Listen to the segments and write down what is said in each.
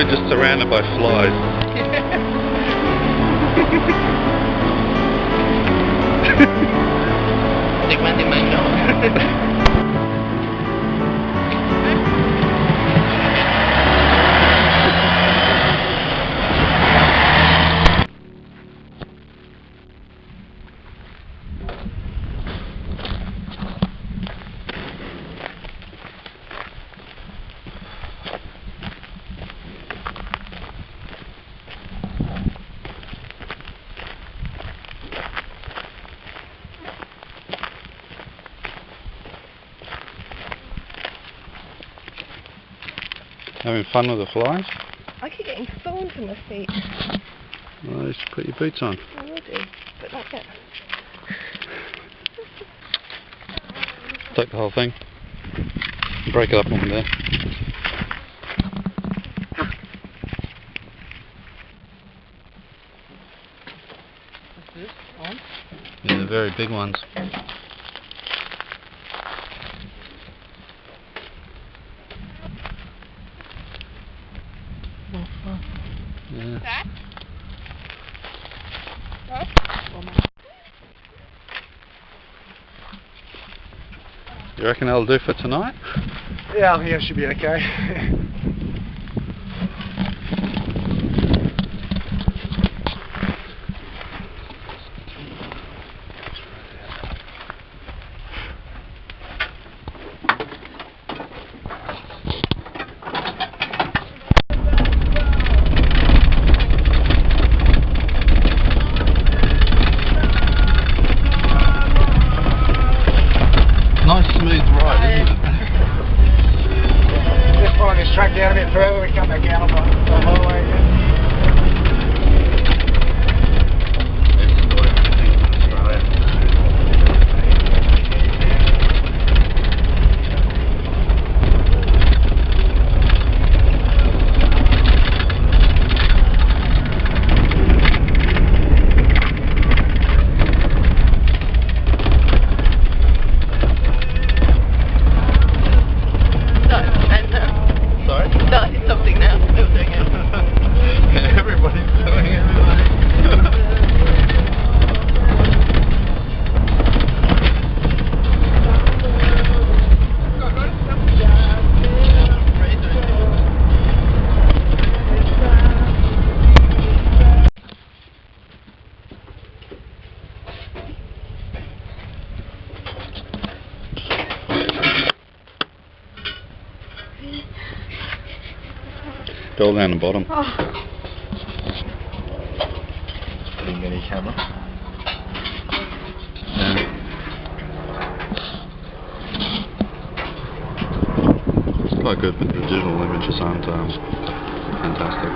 We're just surrounded by flies. Having fun with the flies? I keep getting thorns in my feet. Well, you should put your boots on. I will do, but not yet. Take the whole thing. Break it up on there. What's this? On? Yeah, the very big ones. Yeah. That? What? You reckon that'll do for tonight? Yeah, I think it should be okay. Nice smooth ride, isn't it? Just following this track down a bit further, we come back down on the highway again. Everybody's doing it. All down the bottom. Oh. Pretty mini camera. Yeah. It's quite good, but the digital images aren't fantastic.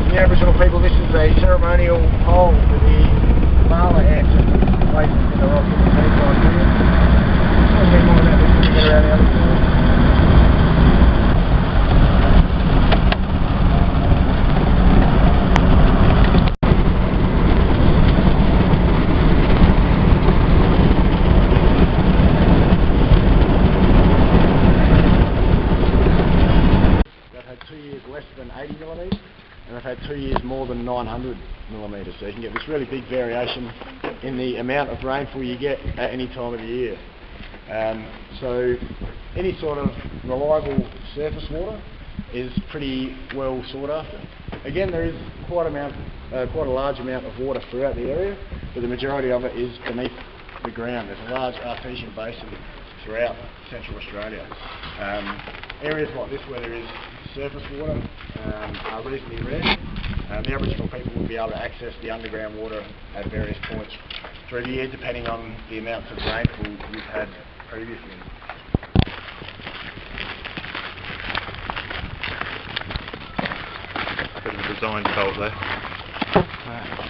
from the Aboriginal people, this is a ceremonial hole for the Mala ancestors placed in the rock in the Queensland here. There'll be more of that when we get around the other side. Less than 80 millimetres, and I've had 2 years more than 900 millimetres, so you can get this really big variation in the amount of rainfall you get at any time of the year. So any sort of reliable surface water is pretty well sought after. Again, there is quite a large amount of water throughout the area, but the majority of it is beneath the ground. There's a large artesian basin throughout Central Australia. Areas like this where there is surface water are reasonably rare. The Aboriginal people will be able to access the underground water at various points through the year depending on the amounts of rainfall we've had previously. A bit of a design fault there.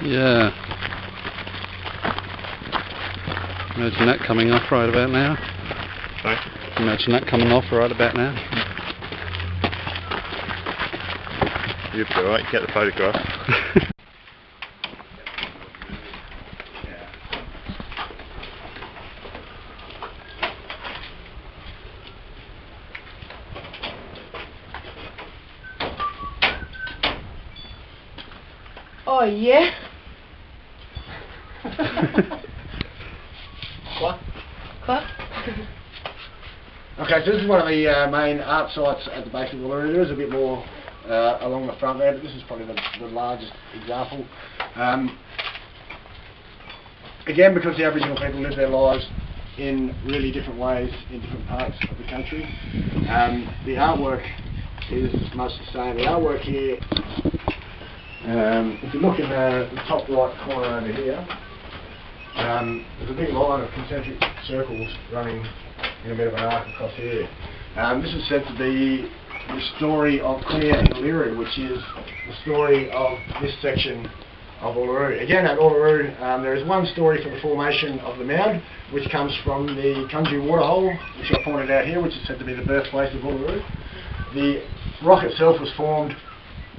Yeah. Imagine that coming off right about now. Sorry? Imagine that coming off right about now. You'll be alright, get the photograph. Oh yeah. What? What? Okay, so this is one of the main art sites at the base of Uluru. There is a bit more along the front there, but this is probably the largest example. Again, because the Aboriginal people live their lives in really different ways in different parts of the country, the artwork is much the same. The artwork here, if you look in the top right corner over here, there's a big line of concentric circles running in a bit of an arc across here. This is said to be the story of Tanya and Uluru, which is the story of this section of Uluru. Again, at Uluru, there is one story for the formation of the mound, which comes from the Kunju waterhole, which I pointed out here, which is said to be the birthplace of Uluru. The rock itself was formed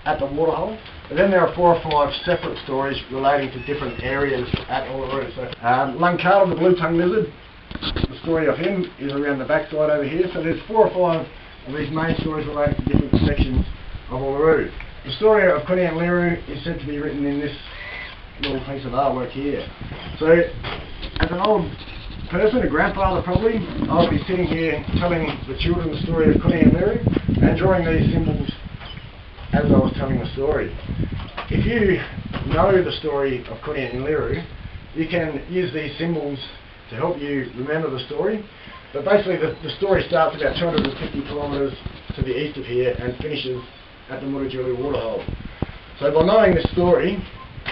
at the waterhole, but then there are 4 or 5 separate stories relating to different areas at Uluru. So, Lankara, the blue-tongued lizard, the story of him is around the backside over here. So there's 4 or 5 of these main stories relating to different sections of Uluru. The story of Tanya and Uluru is said to be written in this little piece of artwork here. So, as an old person, a grandfather probably, I'll be sitting here telling the children the story of Tanya and Uluru and drawing these symbols as I was telling the story. If you know the story of Tanya and Uluru, you can use these symbols to help you remember the story. But basically the story starts about 250 kilometres to the east of here and finishes at the Murrajulu waterhole. So by knowing this story,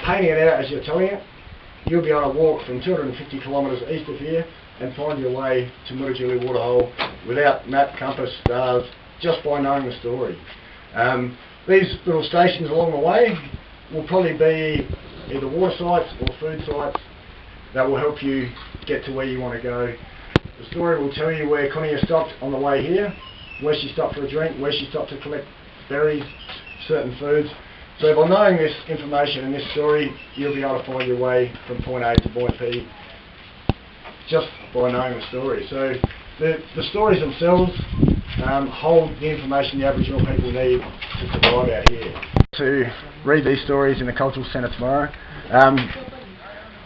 painting it out as you're telling it, you'll be able to walk from 250 kilometres east of here and find your way to Murrajulu waterhole without map, compass, stars, just by knowing the story. These little stations along the way will probably be either water sites or food sites that will help you get to where you want to go. The story will tell you where Tanya stopped on the way here, where she stopped for a drink, where she stopped to collect berries, certain foods. So by knowing this information and this story, you'll be able to find your way from point A to point B just by knowing the story. So the stories themselves hold the information the Aboriginal people need to survive out here. To read these stories in the Cultural Centre tomorrow.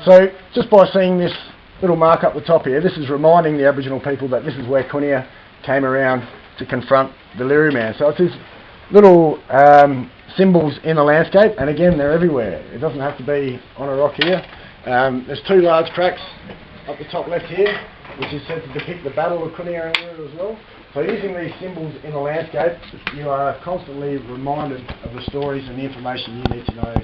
So just by seeing this little mark up the top here, this is reminding the Aboriginal people that this is where Tanya came around to confront the Uluru man. So it's these little symbols in the landscape, and again they're everywhere. It doesn't have to be on a rock here. There's 2 large cracks up the top left here, which is said to depict the battle of Tanya and Uluru as well. So using these symbols in the landscape, you are constantly reminded of the stories and the information you need to know